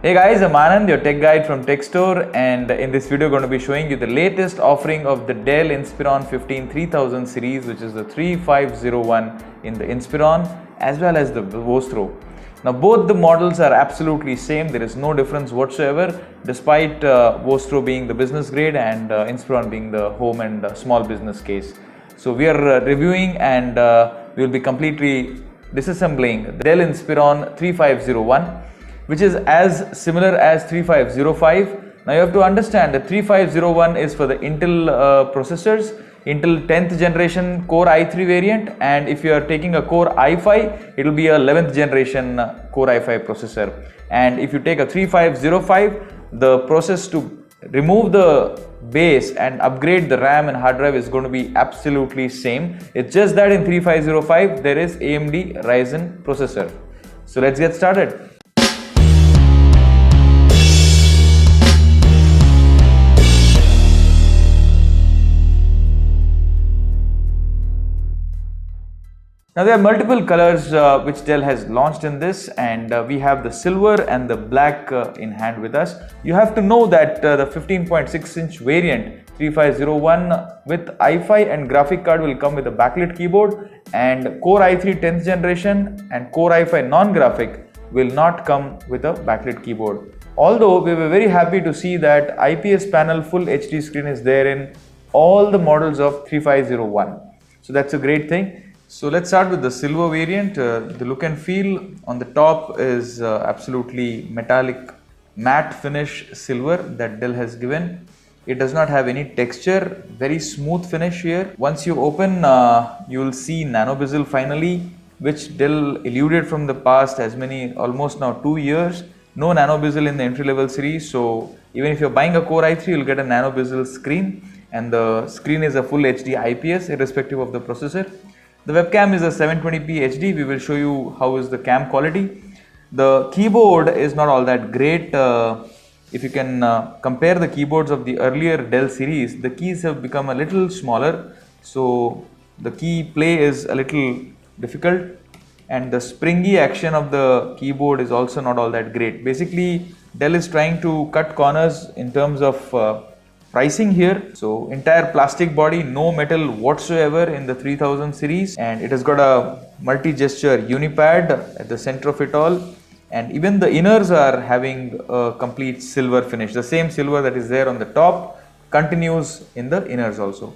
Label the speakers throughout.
Speaker 1: Hey guys, I'm Anand, your tech guide from TechStore, and in this video I'm going to be showing you the latest offering of the Dell Inspiron 15 3000 series, which is the 3501 in the Inspiron as well as the Vostro. Now both the models are absolutely same, there is no difference whatsoever, despite Vostro being the business grade and Inspiron being the home and small business case. So we are reviewing and we will be completely disassembling the Dell Inspiron 3501, which is as similar as 3505. Now you have to understand that 3501 is for the Intel processors, Intel 10th generation Core i3 variant, and if you are taking a Core i5, it will be a 11th generation Core i5 processor. And if you take a 3505, the process to remove the base and upgrade the RAM and hard drive is going to be absolutely same. It's just that in 3505 there is AMD Ryzen processor. So let's get started. Now there are multiple colors which Dell has launched in this, and we have the silver and the black in hand with us. You have to know that the 15.6-inch variant 3501 with i5 and graphic card will come with a backlit keyboard, and Core i3 10th generation and Core i5 non-graphic will not come with a backlit keyboard. Although we were very happy to see that IPS panel full HD screen is there in all the models of 3501. So that's a great thing. So let's start with the silver variant. The look and feel on the top is absolutely metallic matte finish silver that Dell has given. It does not have any texture, very smooth finish here. Once you open, you will see nano bezel finally, which Dell eluded from the past almost now 2 years. No nano bezel in the entry level series, so even if you're buying a Core i3, you'll get a nano bezel screen, and the screen is a full HD IPS irrespective of the processor. The webcam is a 720p HD. We will show you how is the cam quality. The keyboard is not all that great. If you can compare the keyboards of the earlier Dell series, the keys have become a little smaller, so the key play is a little difficult, and the springy action of the keyboard is also not all that great. Basically, Dell is trying to cut corners in terms of pricing here. So entire plastic body, no metal whatsoever in the 3000 series, and it has got a multi-gesture unipad at the center of it all, and even the inners are having a complete silver finish. The same silver that is there on the top continues in the inners also.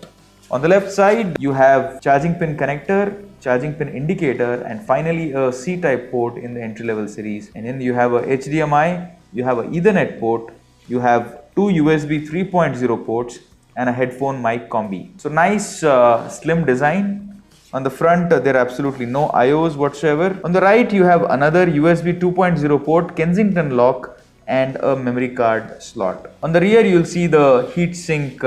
Speaker 1: On the left side you have charging pin connector, charging pin indicator, and finally a C-type port in the entry level series. And then you have a HDMI, you have a Ethernet port, you have two USB 3.0 ports, and a headphone mic combi. So nice slim design. On the front there are absolutely no IOs whatsoever. On the right you have another USB 2.0 port, Kensington lock, and a memory card slot. On the rear you will see the heatsink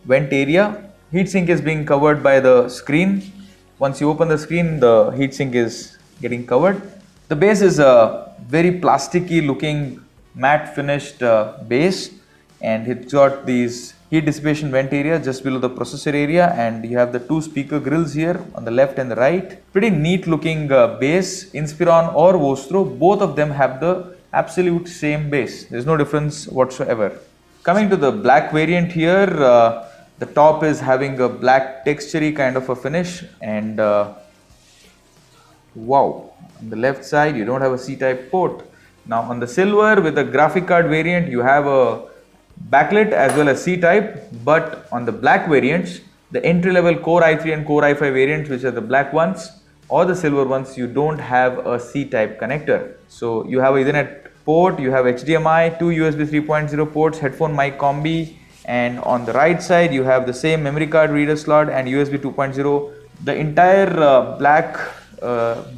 Speaker 1: vent area. Heatsink is being covered by the screen. Once you open the screen, the heatsink is getting covered. The base is a very plasticky looking matte finished base, and it's got these heat dissipation vent area just below the processor area, and you have the two speaker grills here on the left and the right. Pretty neat looking base. Inspiron or Vostro, both of them have the absolute same base. There's no difference whatsoever. Coming to the black variant here, the top is having a black textury kind of a finish, and wow, on the left side you don't have a C-type port. Now on the silver with the graphic card variant you have a backlit as well as C-type, but on the black variants, the entry level Core i3 and Core i5 variants, which are the black ones or the silver ones, you don't have a C-type connector. So you have a Ethernet port, you have HDMI, two USB 3.0 ports, headphone mic combi, and on the right side you have the same memory card reader slot and USB 2.0. The entire black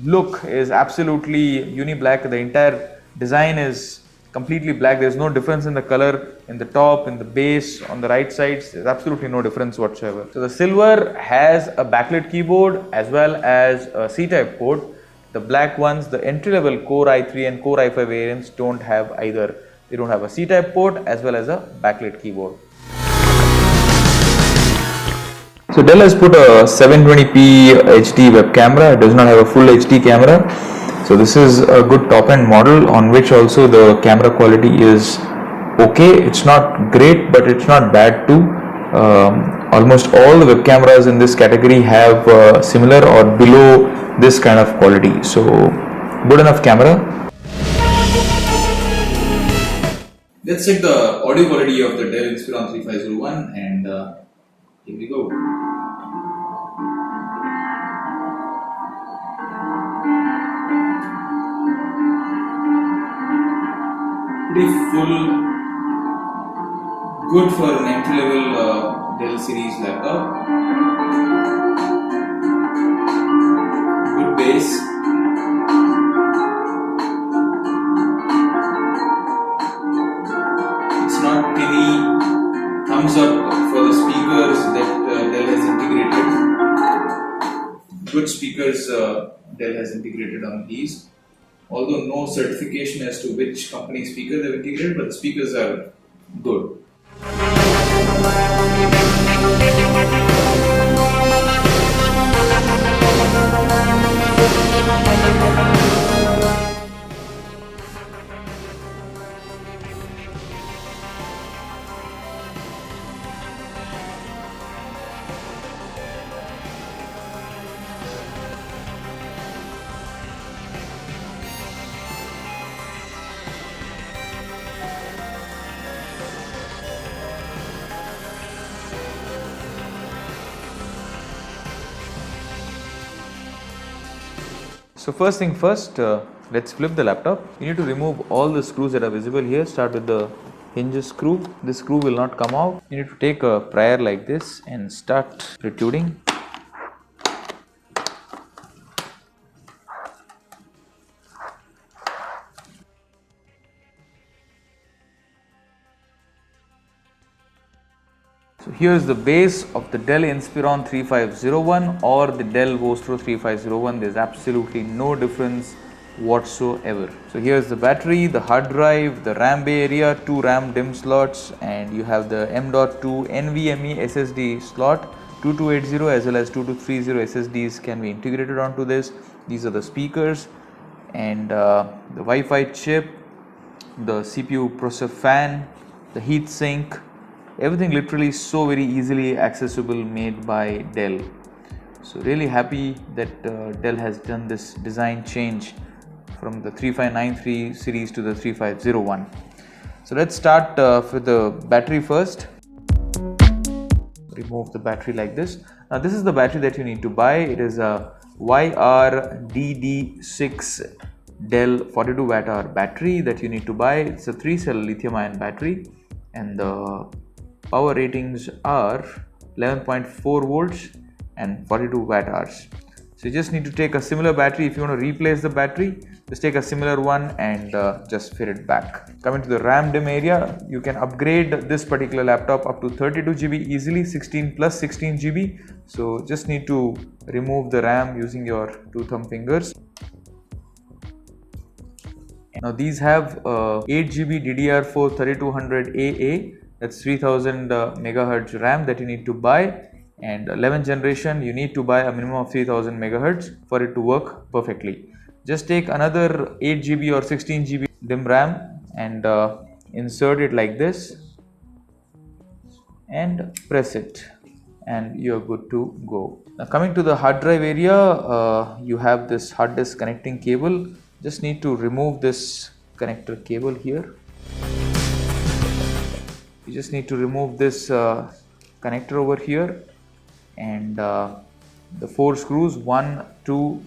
Speaker 1: look is absolutely uni-black. The entire design is completely black. There's no difference in the color in the top, in the base, on the right sides. There's absolutely no difference whatsoever. So the silver has a backlit keyboard as well as a C-type port. The black ones, the entry-level Core i3 and Core i5 variants, don't have either. They don't have a C-type port as well as a backlit keyboard. So Dell has put a 720p HD web camera. It does not have a full HD camera. So this is a good top end model on which also the camera quality is okay. It's not great, but it's not bad too. Almost all the web cameras in this category have similar or below this kind of quality. So good enough camera. Let's check the audio quality of the Dell Inspiron 3501 and here we go. Pretty full, good for an entry level Dell series laptop. Good bass. It's not tinny. Thumbs up for the speakers that Dell has integrated. Good speakers Dell has integrated on these. Although no certification as to which company speaker they've integrated, but the speakers are good. So first thing first, let's flip the laptop. You need to remove all the screws that are visible here. Start with the hinges screw. This screw will not come out. You need to take a prier like this and start retuding. So here is the base of the Dell Inspiron 3501 or the Dell Vostro 3501. There's absolutely no difference whatsoever. So here's the battery, the hard drive, the RAM bay area, 2 RAM DIMM slots, and you have the M.2 NVMe SSD slot. 2280 as well as 2230 SSDs can be integrated onto this. These are the speakers and the Wi-Fi chip, the CPU processor fan, the heat sink. Everything literally so very easily accessible, made by Dell. So really happy that Dell has done this design change from the 3593 series to the 3501. So let's start with the battery first. Remove the battery like this. Now this is the battery that you need to buy. It is a YRDD6 Dell 42 watt hour battery that you need to buy. It's a 3-cell lithium ion battery and the power ratings are 11.4 volts and 42 watt hours. So you just need to take a similar battery. If you want to replace the battery, just take a similar one and just fit it back. Coming to the RAM DIMM area, you can upgrade this particular laptop up to 32 GB easily, 16 plus 16 GB. So just need to remove the RAM using your 2 thumb fingers. Now these have 8 GB DDR4 3200 AA. That's 3000 megahertz RAM that you need to buy, and 11th generation you need to buy a minimum of 3000 megahertz for it to work perfectly. Just take another 8 GB or 16 GB DIMM RAM and insert it like this and press it and you're good to go. Now coming to the hard drive area, you have this hard disk connecting cable. Just need to remove this connector cable here. You just need to remove this connector over here and the 4 screws, 1, 2,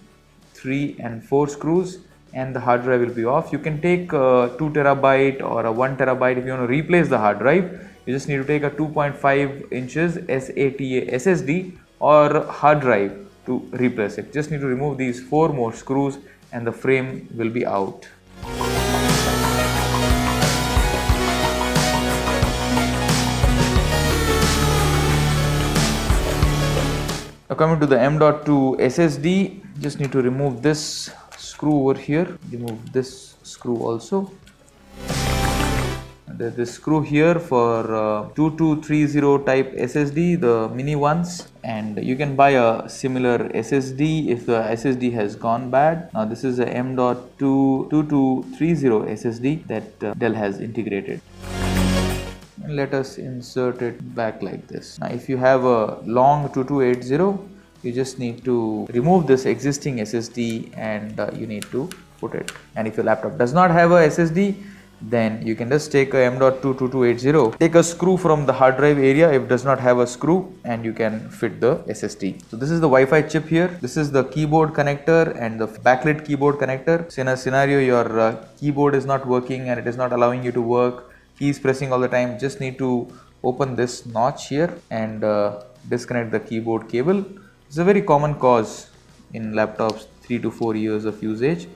Speaker 1: 3 and 4 screws, and the hard drive will be off. You can take a 2 terabyte or a 1 terabyte if you want to replace the hard drive. You just need to take a 2.5 inches SATA SSD or hard drive to replace it. Just need to remove these 4 more screws and the frame will be out. Now coming to the M.2 SSD, just need to remove this screw over here, remove this screw also. There's this screw here for 2230 type SSD, the mini ones, and you can buy a similar SSD if the SSD has gone bad. Now this is a M.2 2230 SSD that Dell has integrated. And let us insert it back like this. Now if you have a long 2280, you just need to remove this existing SSD and you need to put it. And if your laptop does not have a SSD, then you can just take a M.2 2280, take a screw from the hard drive area if it does not have a screw, and you can fit the SSD. So this is the Wi-Fi chip here. This is the keyboard connector and the backlit keyboard connector. So in a scenario your keyboard is not working and it is not allowing you to work, keys pressing all the time, just need to open this notch here and disconnect the keyboard cable. It's a very common cause in laptops 3 to 4 years of usage,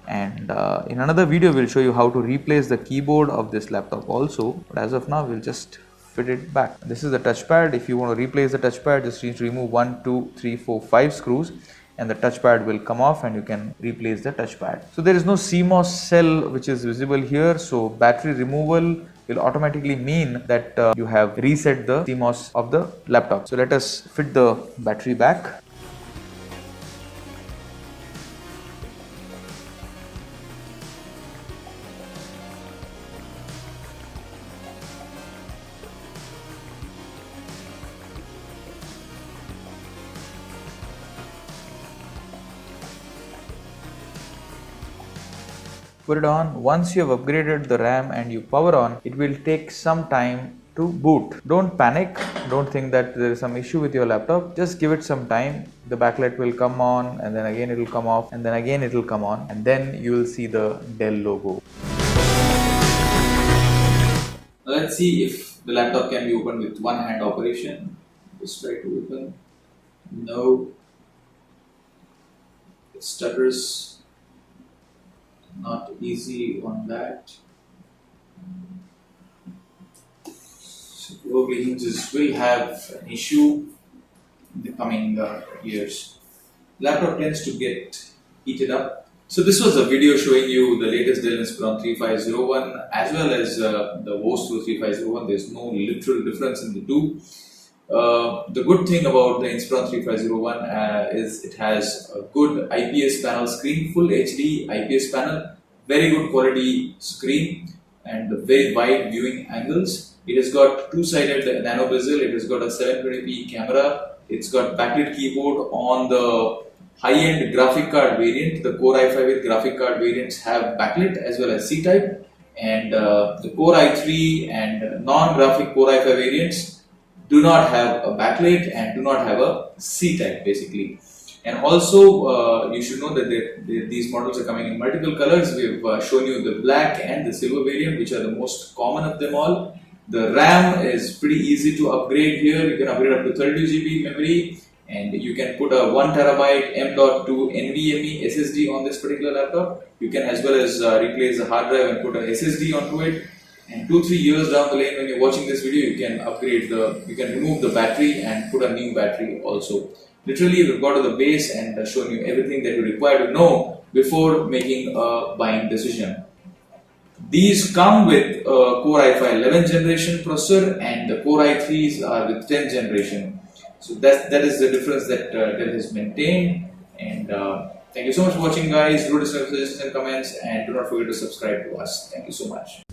Speaker 1: and in another video we'll show you how to replace the keyboard of this laptop also, but as of now we'll just fit it back. This is the touchpad. If you want to replace the touchpad, just need to remove 1, 2, 3, 4, 5 screws and the touchpad will come off and you can replace the touchpad. So there is no CMOS cell which is visible here, so battery removal will automatically mean that you have reset the CMOS of the laptop. So let us fit the battery back. Put it on. Once you have upgraded the RAM and you power on, it will take some time to boot. Don't panic. Don't think that there is some issue with your laptop. Just give it some time. The backlight will come on and then again it will come off and then again it will come on, and then you will see the Dell logo. Now let's see if the laptop can be opened with one hand operation. Just try to open. No. It stutters. Not easy on that. So probably hinges will have an issue in the coming years. Laptop tends to get heated up. So this was a video showing you the latest Dell Inspiron 3501 as well as the Vostro 3501. There's no literal difference in the two. The good thing about the Inspiron 3501 is it has a good IPS panel screen, full HD IPS panel, very good quality screen and very wide viewing angles. It has got two-sided nano bezel, it has got a 720p camera, it's got backlit keyboard on the high-end graphic card variant. The Core i5 with graphic card variants have backlit as well as C-type, and the Core i3 and non-graphic Core i5 variants do not have a backlight and do not have a C-type basically. And also you should know that these models are coming in multiple colors. We've shown you the black and the silver variant, which are the most common of them all. The RAM is pretty easy to upgrade here. You can upgrade up to 32 GB memory and you can put a 1 terabyte M.2 NVMe SSD on this particular laptop. You can as well as replace the hard drive and put an SSD onto it. And 2-3 years down the lane, when you're watching this video, you can you can remove the battery and put a new battery also. Literally, we've got to the base and shown you everything that you require to know before making a buying decision. These come with Core i5 11th generation processor and the Core i3s are with 10th generation. So that is the difference that Dell has maintained. And thank you so much for watching, guys. Do suggestions and comments and do not forget to subscribe to us. Thank you so much.